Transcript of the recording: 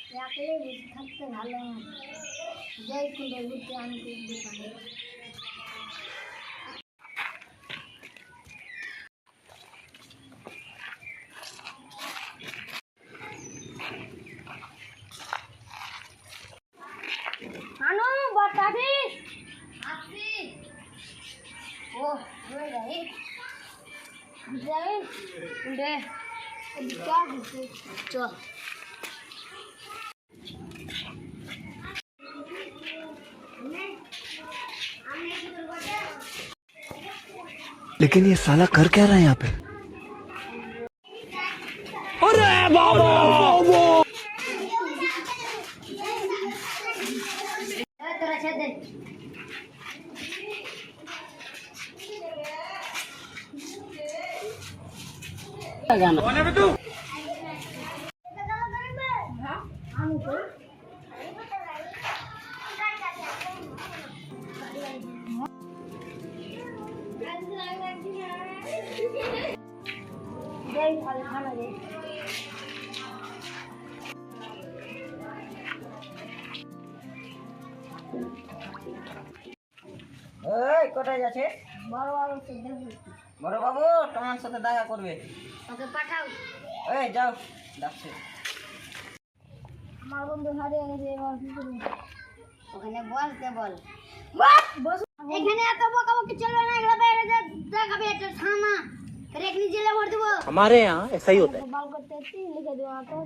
একলে বসে থাকতে ভালো না, যাই খুলে ঘুরতে আমি দোকানে। আনো বাতাবি আসি ও ওই রে যাই উড়ে क्या चल लेकिन ये साला कर क्या रहा है यहाँ पे? अरे बाबा तेरा छेद गाना कौन है बे तू? ওই কোথায় যাচ্ছে? বড় বড় সিদ্ধ বড় বাবু তোমার সাথে দেখা করবে। ওকে পাঠাও। এই যাও ডাকছে। আমার বন্ধু হারিয়ে গেছে, এবার কি করব? ওখানে বলতে বল বস। এখানে এত বকাবকি চলবে না, এগুলো বাইরে যা দেখাবে একটা থানা, রেখনি জেলে ভর দেবো। हमारे यहाँ ऐसा ही होता है। बाल करते लिखे दो, तो